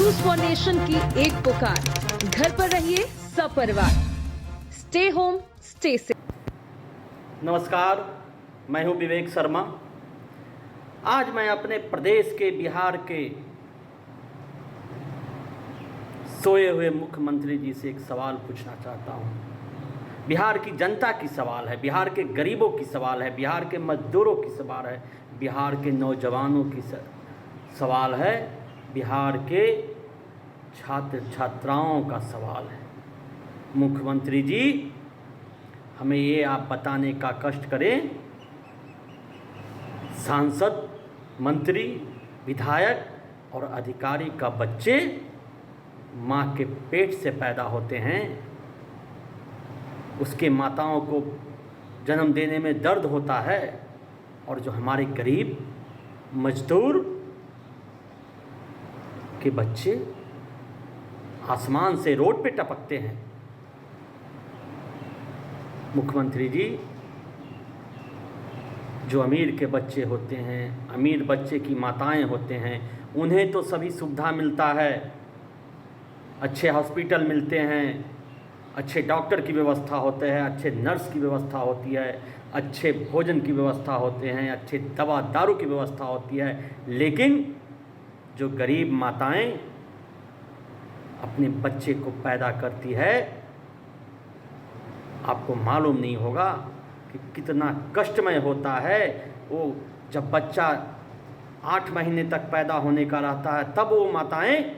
News foundation की एक पुकार, घर पर रहिए सपरिवार, स्टे होम स्टे सेफ। नमस्कार, मैं हूं विवेक शर्मा। आज मैं अपने प्रदेश के बिहार के सोए हुए मुख्यमंत्री जी से एक सवाल पूछना चाहता हूं। बिहार की जनता की सवाल है, बिहार के गरीबों की सवाल है, बिहार के मजदूरों की सवाल है, बिहार के नौजवानों की सवाल है, बिहार के छात्र छात्राओं का सवाल है। मुख्यमंत्री जी, हमें ये आप बताने का कष्ट करें, सांसद, मंत्री, विधायक और अधिकारी का बच्चे माँ के पेट से पैदा होते हैं, उसके माताओं को जन्म देने में दर्द होता है, और जो हमारे गरीब मजदूर के बच्चे आसमान से रोड पे टपकते हैं। मुख्यमंत्री जी, जो अमीर के बच्चे होते हैं, अमीर बच्चे की माताएं होते हैं, उन्हें तो सभी सुविधा मिलता है, अच्छे हॉस्पिटल मिलते हैं, अच्छे डॉक्टर की व्यवस्था होते हैं, अच्छे नर्स की व्यवस्था होती है, अच्छे भोजन की व्यवस्था होते हैं, अच्छे दवा दारू की व्यवस्था होती है। लेकिन जो गरीब माताएं अपने बच्चे को पैदा करती है, आपको मालूम नहीं होगा कि कितना कष्टमय होता है। वो जब बच्चा 8 महीने तक पैदा होने का रहता है, तब वो माताएं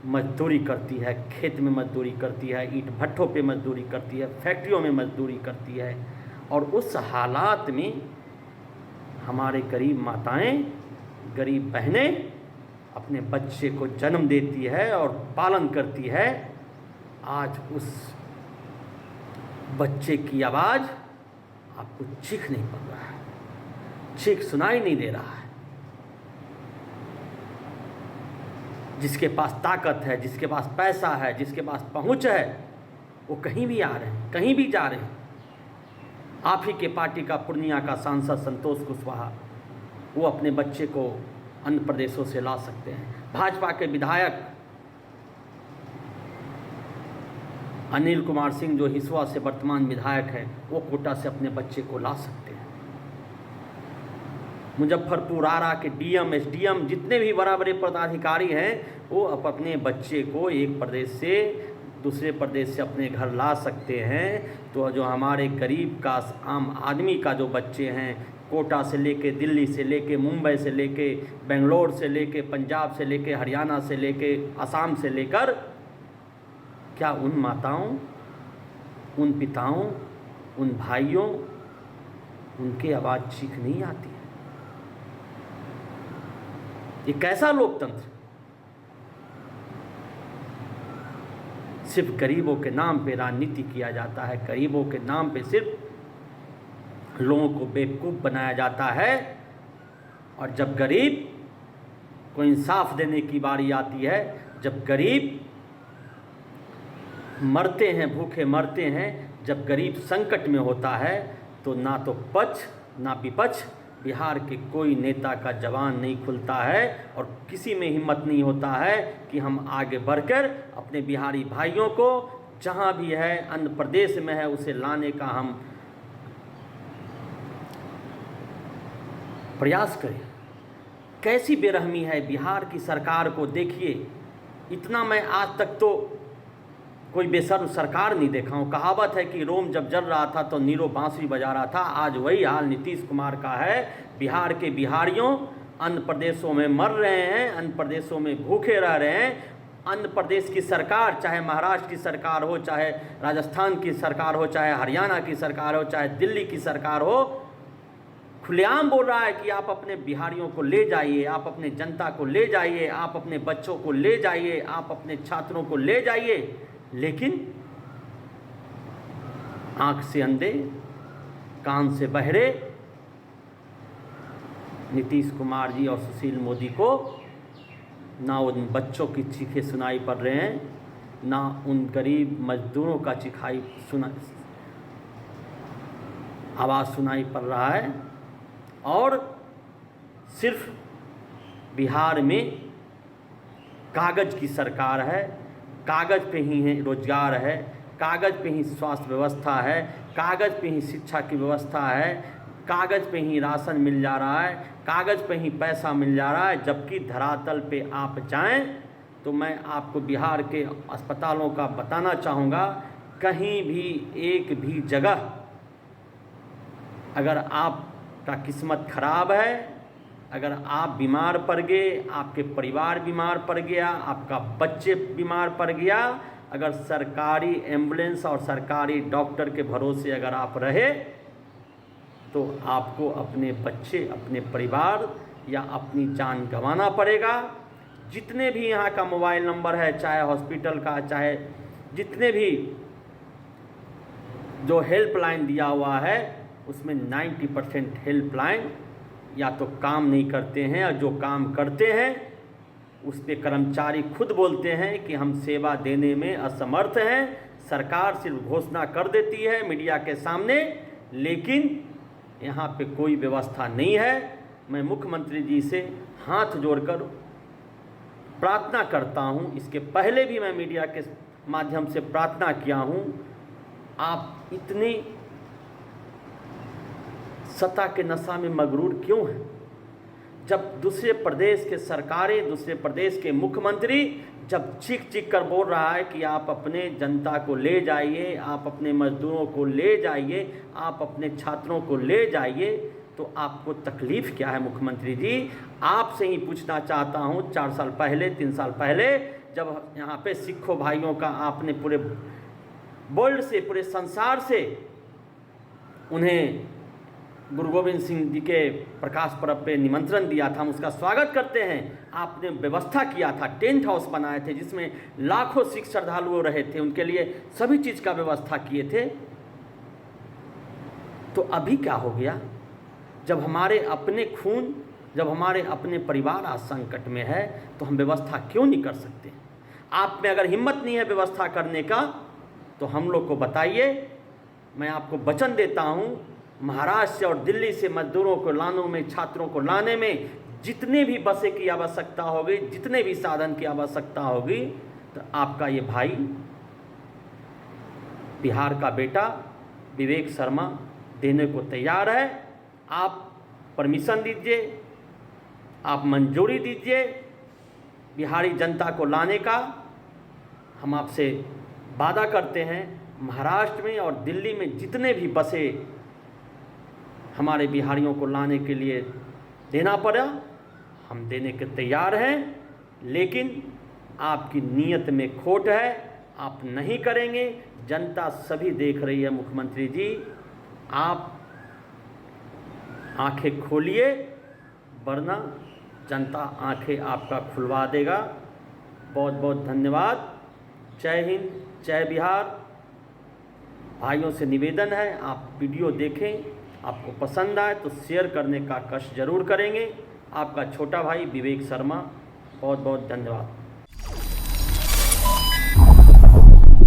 मजदूरी करती है, खेत में मजदूरी करती है, ईंट भट्ठों पे मजदूरी करती है, फैक्ट्रियों में मजदूरी करती है। और उस हालात में हमारे गरीब माताएं, गरीब बहनें अपने बच्चे को जन्म देती है और पालन करती है। आज उस बच्चे की आवाज़ आपको चीख नहीं पड़ रहा है, चीख सुनाई नहीं दे रहा है। जिसके पास ताकत है, जिसके पास पैसा है, जिसके पास पहुंच है, वो कहीं भी आ रहे हैं, कहीं भी जा रहे हैं। आप ही के पार्टी का पूर्णिया का सांसद संतोष कुशवाहा, वो अपने बच्चे को अन्य प्रदेशों से ला सकते हैं। भाजपा के विधायक अनिल कुमार सिंह, जो हिसुआ से वर्तमान विधायक है, वो कोटा से अपने बच्चे को ला सकते हैं। मुजफ्फरपुर आरा के डीएम, एसडीएम, जितने भी बड़ा बड़े पदाधिकारी हैं, वो अपने बच्चे को एक प्रदेश से दूसरे प्रदेश से अपने घर ला सकते हैं। तो जो हमारे गरीब का, आम आदमी का जो बच्चे हैं, कोटा से लेके, दिल्ली से लेके, मुंबई से लेके, बेंगलोर से लेके, पंजाब से लेके, हरियाणा से लेके, असम से लेकर, क्या उन माताओं, उन पिताओं, उन भाइयों, उनकी आवाज़ चीख नहीं आती है? ये कैसा लोकतंत्र? सिर्फ गरीबों के नाम पे राजनीति किया जाता है, गरीबों के नाम पे सिर्फ लोगों को बेवकूफ़ बनाया जाता है। और जब गरीब को इंसाफ देने की बारी आती है, जब गरीब मरते हैं, भूखे मरते हैं, जब गरीब संकट में होता है, तो ना तो पक्ष ना विपक्ष, बिहार के कोई नेता का जवान नहीं खुलता है और किसी में हिम्मत नहीं होता है कि हम आगे बढ़कर अपने बिहारी भाइयों को, जहाँ भी है, अन्य प्रदेश में है, उसे लाने का हम प्रयास करें। कैसी बेरहमी है बिहार की सरकार को देखिए। इतना मैं आज तक तो कोई बेशर्म सरकार नहीं देखा हूँ। कहावत है कि रोम जब जल रहा था तो नीरो बांसुरी बजा रहा था। आज वही हाल नीतीश कुमार का है। बिहार के बिहारियों अन्य प्रदेशों में मर रहे हैं, अन्य प्रदेशों में भूखे रह रहे हैं। अन्य प्रदेश की सरकार, चाहे महाराष्ट्र की सरकार हो, चाहे राजस्थान की सरकार हो, चाहे हरियाणा की सरकार हो, चाहे दिल्ली की सरकार हो, खुलेआम बोल रहा है कि आप अपने बिहारियों को ले जाइए, आप अपने जनता को ले जाइए, आप अपने बच्चों को ले जाइए, आप अपने छात्रों को ले जाइए। लेकिन आंख से अंधे, कान से बहरे नीतीश कुमार जी और सुशील मोदी को ना उन बच्चों की चीखें सुनाई पड़ रहे हैं, ना उन गरीब मजदूरों का आवाज़ सुनाई पड़ रहा है। और सिर्फ बिहार में कागज़ की सरकार है, कागज़ पे ही है रोजगार है, कागज़ पे ही स्वास्थ्य व्यवस्था है, कागज़ पे ही शिक्षा की व्यवस्था है, कागज़ पे ही राशन मिल जा रहा है, कागज़ पे ही पैसा मिल जा रहा है। जबकि धरातल पे आप जाएं तो मैं आपको बिहार के अस्पतालों का बताना चाहूँगा, कहीं भी एक भी जगह अगर आपका किस्मत खराब है, अगर आप बीमार पड़ गए, आपके परिवार बीमार पड़ गया, आपका बच्चे बीमार पड़ गया, अगर सरकारी एम्बुलेंस और सरकारी डॉक्टर के भरोसे अगर आप रहे तो आपको अपने बच्चे, अपने परिवार या अपनी जान गंवाना पड़ेगा। जितने भी यहाँ का मोबाइल नंबर है, चाहे हॉस्पिटल का, चाहे जितने भी जो हेल्पलाइन दिया हुआ है, उसमें 90% हेल्पलाइन या तो काम नहीं करते हैं, और जो काम करते हैं उस पे कर्मचारी खुद बोलते हैं कि हम सेवा देने में असमर्थ हैं। सरकार सिर्फ घोषणा कर देती है मीडिया के सामने, लेकिन यहाँ पे कोई व्यवस्था नहीं है। मैं मुख्यमंत्री जी से हाथ जोड़कर प्रार्थना करता हूँ, इसके पहले भी मैं मीडिया के माध्यम से प्रार्थना किया हूँ, आप इतनी सत्ता के नशा में मगरूर क्यों हैं? जब दूसरे प्रदेश के सरकारें, दूसरे प्रदेश के मुख्यमंत्री जब चीख चीख कर बोल रहा है कि आप अपने जनता को ले जाइए, आप अपने मजदूरों को ले जाइए, आप अपने छात्रों को ले जाइए, तो आपको तकलीफ़ क्या है मुख्यमंत्री जी? आपसे ही पूछना चाहता हूँ, 4 साल पहले, 3 साल पहले जब यहाँ पे सिखों भाइयों का आपने पूरे वर्ल्ड से, पूरे संसार से उन्हें गुरु गोविंद सिंह जी के प्रकाश पर्व पे निमंत्रण दिया था, हम उसका स्वागत करते हैं। आपने व्यवस्था किया था, टेंट हाउस बनाए थे जिसमें लाखों सिख श्रद्धालु रहे थे, उनके लिए सभी चीज़ का व्यवस्था किए थे। तो अभी क्या हो गया? जब हमारे अपने खून, जब हमारे अपने परिवार आज संकट में है, तो हम व्यवस्था क्यों नहीं कर सकते? आप में अगर हिम्मत नहीं है व्यवस्था करने का तो हम लोग को बताइए। मैं आपको वचन देता हूँ, महाराष्ट्र और दिल्ली से मजदूरों को लाने में, छात्रों को लाने में जितने भी बसें की आवश्यकता होगी, जितने भी साधन की आवश्यकता होगी, तो आपका ये भाई, बिहार का बेटा विवेक शर्मा देने को तैयार है। आप परमिशन दीजिए, आप मंजूरी दीजिए बिहारी जनता को लाने का। हम आपसे वादा करते हैं, महाराष्ट्र में और दिल्ली में जितने भी बसें हमारे बिहारियों को लाने के लिए देना पड़ा, हम देने के तैयार हैं। लेकिन आपकी नीयत में खोट है, आप नहीं करेंगे। जनता सभी देख रही है मुख्यमंत्री जी, आप आंखें खोलिए, वरना जनता आंखें आपका खुलवा देगा। बहुत बहुत धन्यवाद। जय हिंद, जय बिहार। भाइयों से निवेदन है, आप वीडियो देखें, आपको पसंद आए तो शेयर करने का कष्ट जरूर करेंगे। आपका छोटा भाई विवेक शर्मा। बहुत बहुत धन्यवाद।